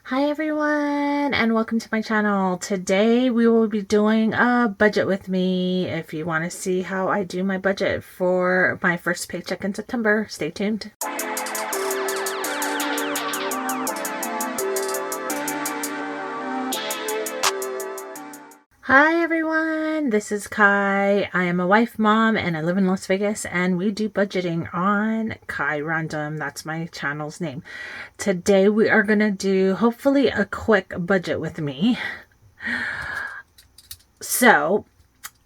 Hi everyone and welcome to my channel. Today we will be doing a budget with me. If you want to see how I do my budget for my first paycheck in September, stay tuned. Hi everyone, this is Kai. I am a wife, mom, and I live in Las Vegas, and we do budgeting on Kai Random. That's my channel's name. Today we are going to do hopefully a quick budget with me. So,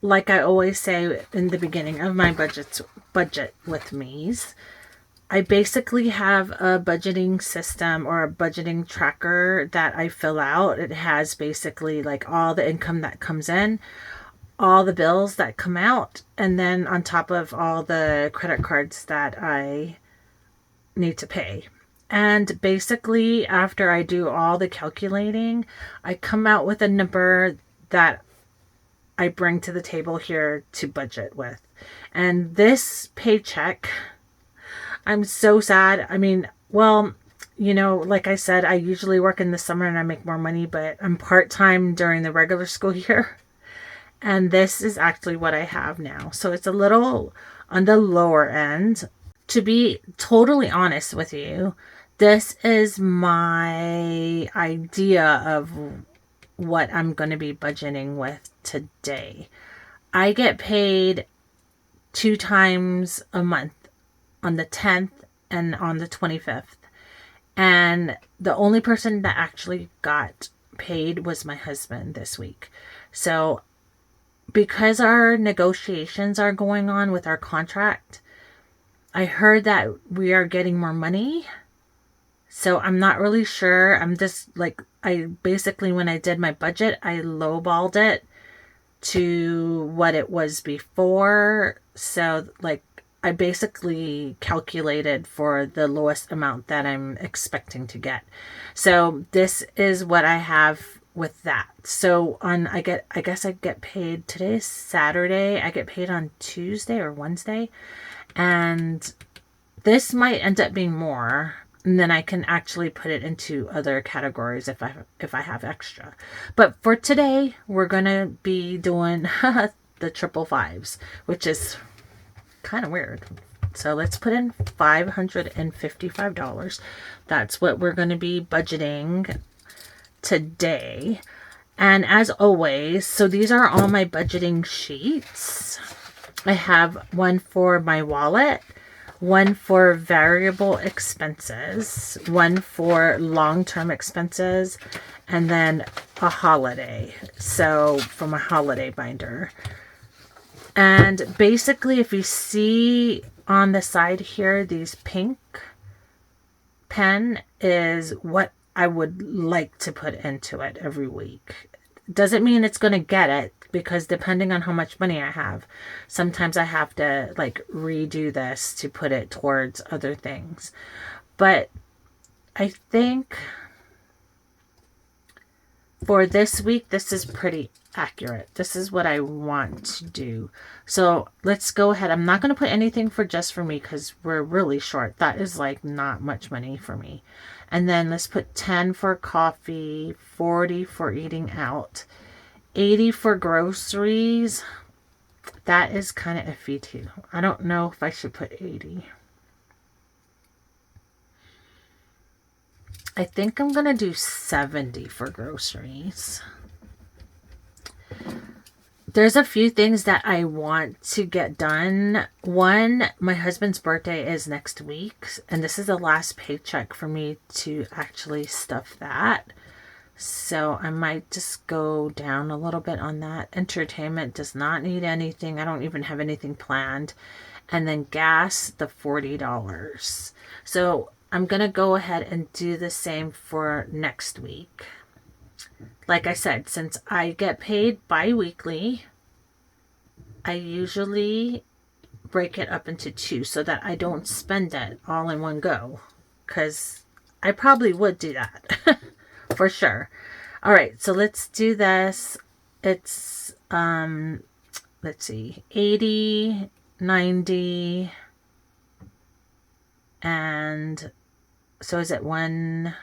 like I always say in the beginning of my budget with me's, I basically have a budgeting system or a budgeting tracker that I fill out. It has basically like all the income that comes in, all the bills that come out, and then on top of all the credit cards that I need to pay. And basically, after I do all the calculating, I come out with a number that I bring to the table here to budget with. And this paycheck, I'm so sad. I mean, well, like I said, I usually work in the summer and I make more money, but I'm part-time during the regular school year. And this is actually what I have now. So it's a little on the lower end. To be totally honest with you, this is my idea of what I'm going to be budgeting with today. I get paid 2 times a month, on the 10th and on the 25th. And the only person that actually got paid was my husband this week. So because our negotiations are going on with our contract, I heard that we are getting more money. So I'm not really sure. I'm just like, I basically, when I did my budget, I lowballed it to what it was before. So like, I basically calculated for the lowest amount that I'm expecting to get. So this is what I have with that. So I guess I get paid, today is Saturday. I get paid on Tuesday or Wednesday. And this might end up being more. And then I can actually put it into other categories if I have extra. But for today, we're going to be doing the triple fives, which is kind of weird. So let's put in $555. That's what we're going to be budgeting today. And as always, so these are all my budgeting sheets. I have one for my wallet, one for variable expenses, one for long-term expenses, and then a holiday. So from a holiday binder. And basically, if you see on the side here, these pink pen is what I would like to put into it every week. Doesn't mean it's going to get it, because depending on how much money I have, sometimes I have to like redo this to put it towards other things. But I think for this week, this is pretty accurate. This is what I want to do. So let's go ahead. I'm not going to put anything for just for me because we're really short. That is like not much money for me. And then let's put 10 for coffee, 40 for eating out, 80 for groceries. That is kind of iffy too. I don't know if I should put 80. I think I'm going to do 70 for groceries. There's a few things that I want to get done. One, my husband's birthday is next week, and this is the last paycheck for me to actually stuff that. So I might just go down a little bit on that. Entertainment does not need anything. I don't even have anything planned. And then gas, the $40. So I'm going to go ahead and do the same for next week. Like I said, since I get paid bi-weekly, I usually break it up into 2 so that I don't spend it all in one go. Because I probably would do that. For sure. All right, so let's do this. It's, let's see, 80, 90, and so is it 1...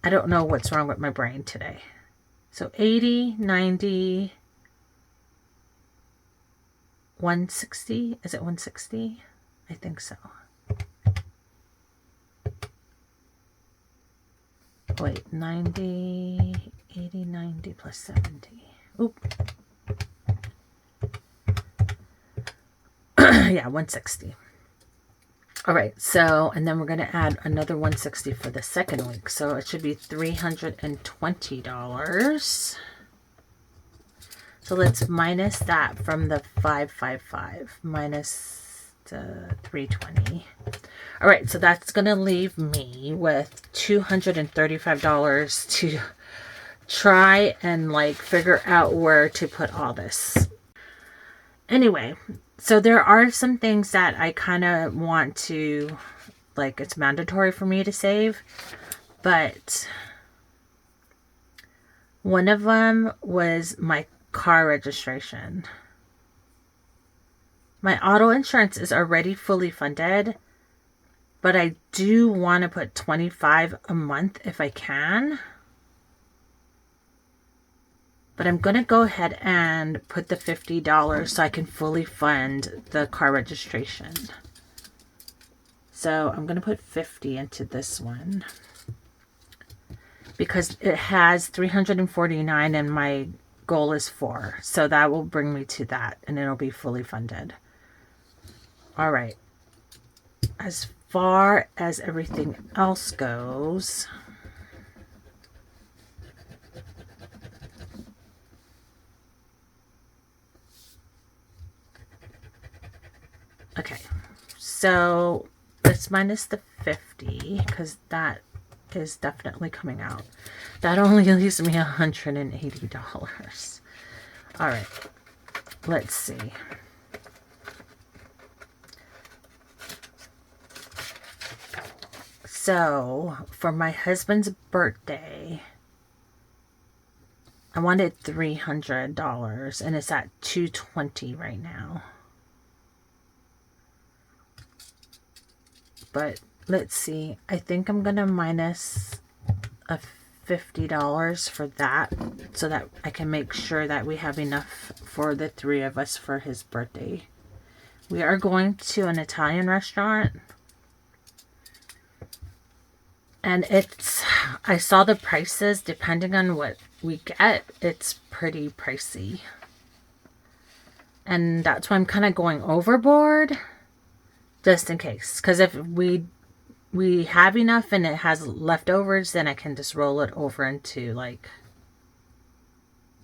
I don't know what's wrong with my brain today. So 80, 90, 160. Is it 160? I think so. Wait, 90, 80, 90 plus 70. Oop. Yeah, 160. All right, so, and then we're going to add another 160 for the second week. So it should be $320. So let's minus that from the 555 minus the 320. All right, so that's going to leave me with $235 to try and like figure out where to put all this. Anyway, so there are some things that I kind of want to, like, it's mandatory for me to save, but one of them was my car registration. My auto insurance is already fully funded, but I do want to put $25 a month if I can. But I'm going to go ahead and put the $50 so I can fully fund the car registration. So I'm going to put 50 into this one because it has 349 and my goal is 4. So that will bring me to that and it'll be fully funded. All right. As far as everything else goes, okay, so let's minus the 50 because that is definitely coming out. That only leaves me $180. All right, let's see. So for my husband's birthday, I wanted $300 and it's at $220 right now. But let's see. I think I'm going to minus a $50 for that so that I can make sure that we have enough for the 3 of us for his birthday. We are going to an Italian restaurant. And I saw the prices, depending on what we get, it's pretty pricey. And that's why I'm kind of going overboard, just in case. Because if we have enough and it has leftovers, then I can just roll it over into like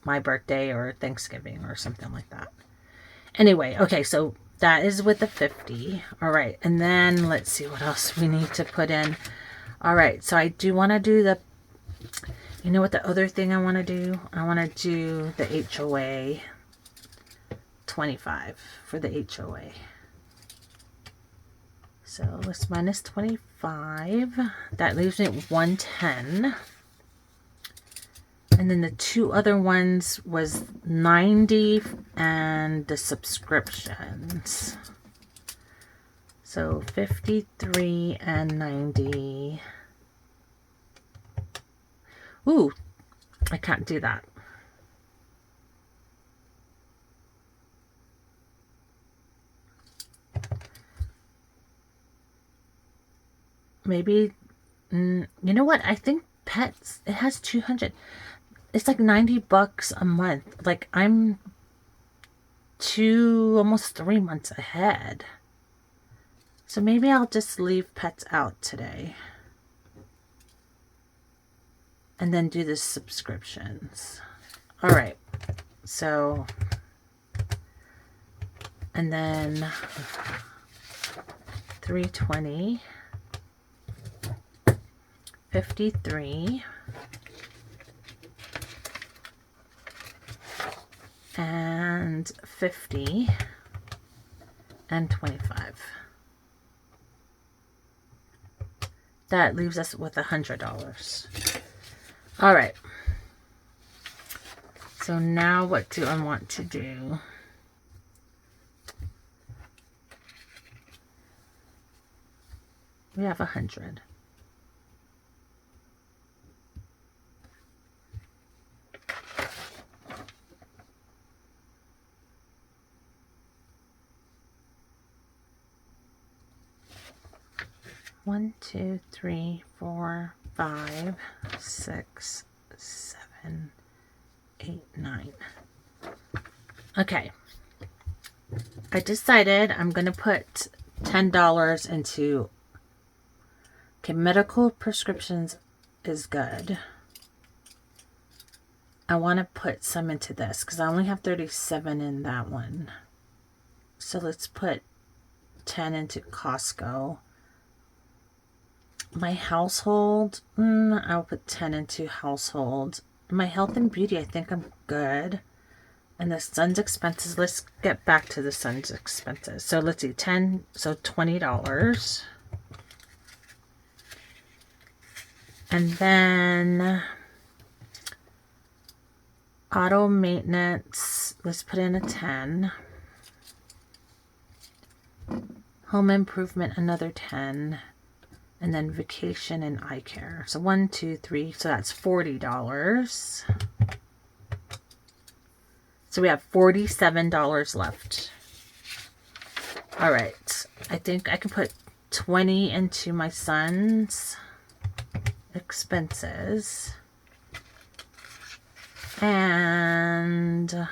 my birthday or Thanksgiving or something like that. Anyway, okay, so that is with the 50. All right, and then let's see what else we need to put in. All right, so I do want to do the, you know what the other thing I want to do? I want to do the HOA, 25 for the HOA. So let's minus 25. That leaves me at 110. And then the 2 other ones was 90 and the subscriptions. So 53 and 90. Ooh, I can't do that. Maybe, you know what? I think pets, it has 200. It's like $90 a month. Like I'm almost 3 months ahead. So maybe I'll just leave pets out today. And then do the subscriptions. All right. So, and then 320, 53, and 50, and 25. That leaves us with $100. All right. So now what do I want to do? We have 100. 1, 2, 3, 4, 5, 6, 7, 8, 9. Okay. I decided I'm going to put $10 into, okay, medical prescriptions is good. I want to put some into this because I only have 37 in that one. So let's put 10 into Costco. My household, I'll put 10 into household. My health and beauty, I think I'm good. And the son's expenses, let's get back to the son's expenses. So let's see, 10, so $20. And then auto maintenance, let's put in a 10. Home improvement, another 10. And then vacation and eye care. So 1, 2, 3, so that's $40. So we have $47 left. All right. I think I can put 20 into my son's expenses. And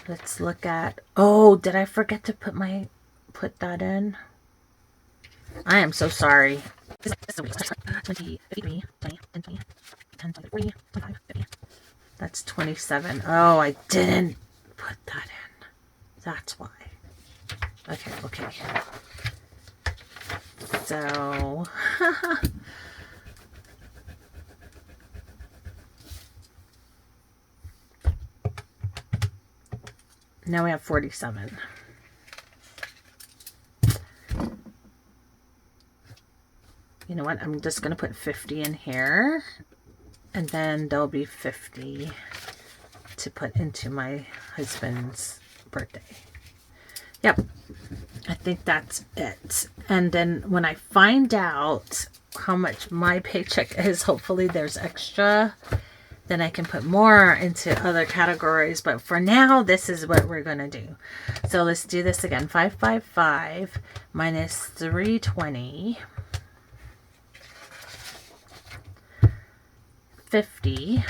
let's look at, oh, did I forget to put that in? I am so sorry. 20, 53, 20, 10, 20, 10, 20, 40, 25, 50. That's 27. Oh, I didn't put that in. That's why. Okay. So, now we have 47. You know what? I'm just going to put 50 in here. And then there'll be 50 to put into my husband's birthday. Yep. I think that's it. And then when I find out how much my paycheck is, hopefully there's extra, then I can put more into other categories. But for now, this is what we're going to do. So let's do this again. 555 minus 320. 50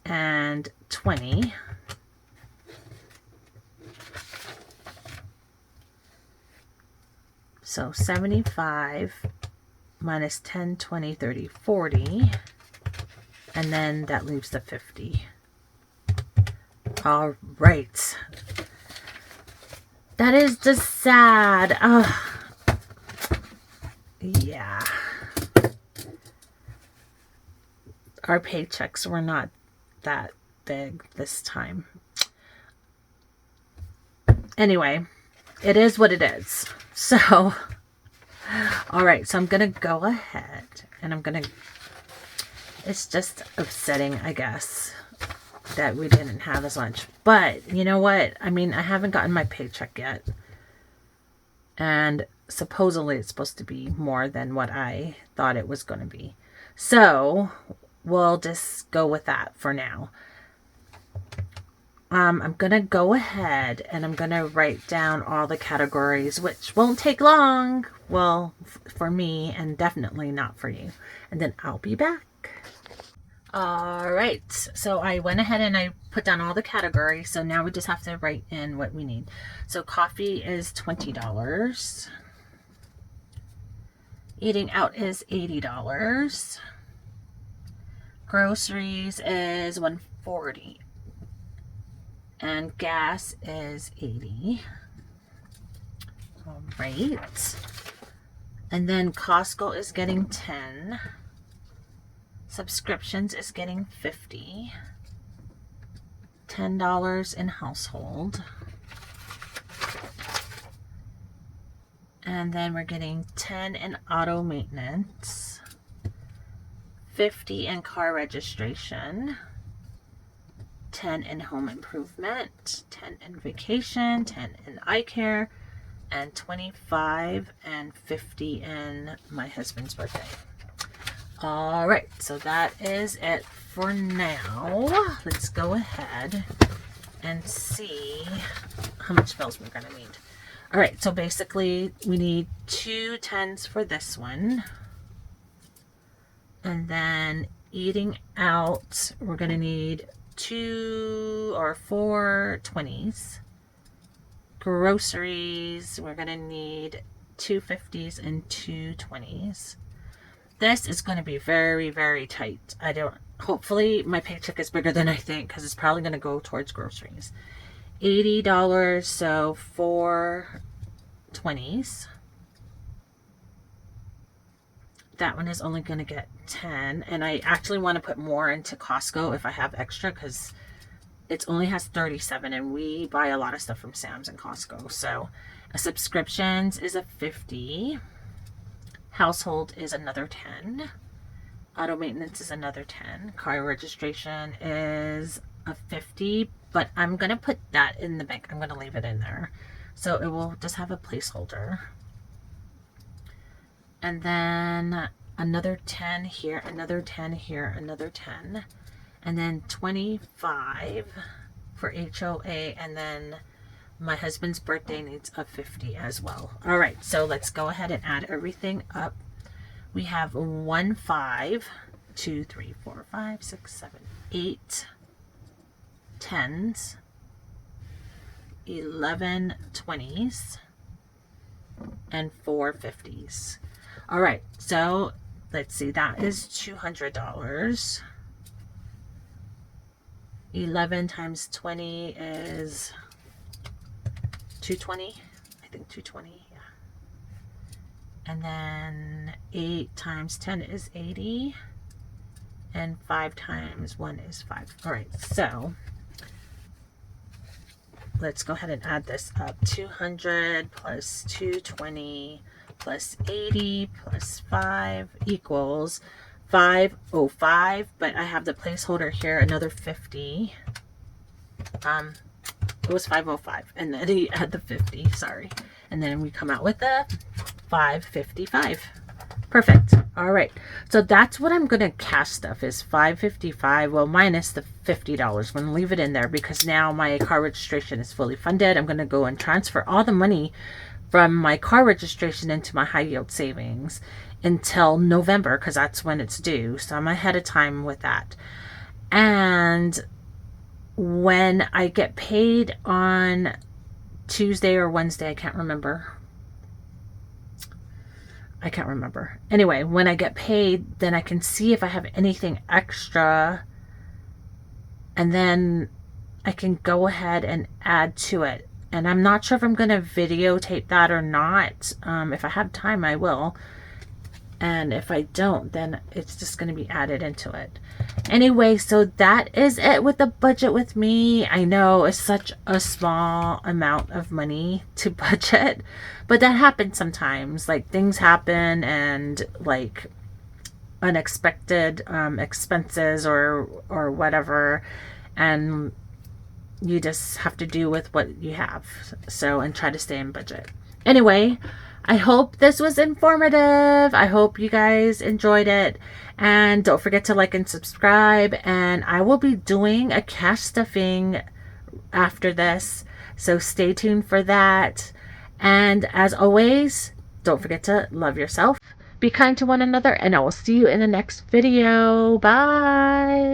and 20. So 75 minus 10, 20, 30, 40. And then that leaves the 50. All right. That is just sad. Yeah. Our paychecks were not that big this time. Anyway, it is what it is. So, all right. So I'm going to go ahead and it's just upsetting, I guess, that we didn't have as much. But you know what? I mean, I haven't gotten my paycheck yet. And supposedly it's supposed to be more than what I thought it was going to be. So we'll just go with that for now. I'm going to go ahead and I'm going to write down all the categories, which won't take long. Well, for me, and definitely not for you. And then I'll be back. All right. So I went ahead and I put down all the categories. So now we just have to write in what we need. So coffee is $20. Eating out is $80. Groceries is $140. And gas is $80. All right. And then Costco is getting $10. Subscriptions is getting $50. $10 in household. And then we're getting 10 in auto maintenance. 50 in car registration. 10 in home improvement, 10 in vacation, 10 in eye care, and 25 and 50 in my husband's birthday. All right, so that is it for now. Let's go ahead and see how much bills we're going to need. All right, so basically we need 2 10s for this one. And then eating out, we're going to need 2 or 4 20s. Groceries, we're going to need 2 50s and 2 20s. This is going to be very, very tight. Hopefully my paycheck is bigger than I think, because it's probably going to go towards groceries. $80, so 4 20s. That one is only going to get 10, and I actually want to put more into Costco if I have extra, because it only has 37, and we buy a lot of stuff from Sam's and Costco. So subscriptions is a 50. Household is another 10. Auto maintenance is another 10. Car registration is a 50, but I'm going to put that in the bank. I'm going to leave it in there. So it will just have a placeholder. And then another 10 here, another 10 here, another 10. And then 25 for HOA. And then my husband's birthday needs a 50 as well. All right, so let's go ahead and add everything up. We have 1 5, 2 3 4 5 6 7 8 10s, 11 20s, and 4 50s. All right, so let's see, that is $200. 11 times 20 is 220. I think 220, yeah. And then 8 times 10 is 80. And 5 times 1 is 5. All right, so let's go ahead and add this up. 200 plus 220 plus 80 plus 5 equals 505. But I have the placeholder here, another 50. It was 505, and then he had the 50, sorry. And then we come out with the 555. Perfect. All right, so that's what I'm gonna cash stuff is 555. Well, minus the $50. I'm gonna leave it in there because now my car registration is fully funded. I'm gonna go and transfer all the money from my car registration into my high yield savings until November, because that's when it's due. So I'm ahead of time with that. And when I get paid on Tuesday or Wednesday, I can't remember. Anyway, when I get paid, then I can see if I have anything extra, and then I can go ahead and add to it. And I'm not sure if I'm going to videotape that or not. If I have time, I will. And if I don't, then it's just going to be added into it. Anyway, so that is it with the budget with me. I know it's such a small amount of money to budget, but that happens sometimes. Like, things happen, and like unexpected expenses or whatever, and you just have to do with what you have. So, and try to stay in budget. Anyway, I hope this was informative. I hope you guys enjoyed it. And don't forget to like and subscribe. And I will be doing a cash stuffing after this, so stay tuned for that. And as always, don't forget to love yourself, be kind to one another, and I will see you in the next video. Bye.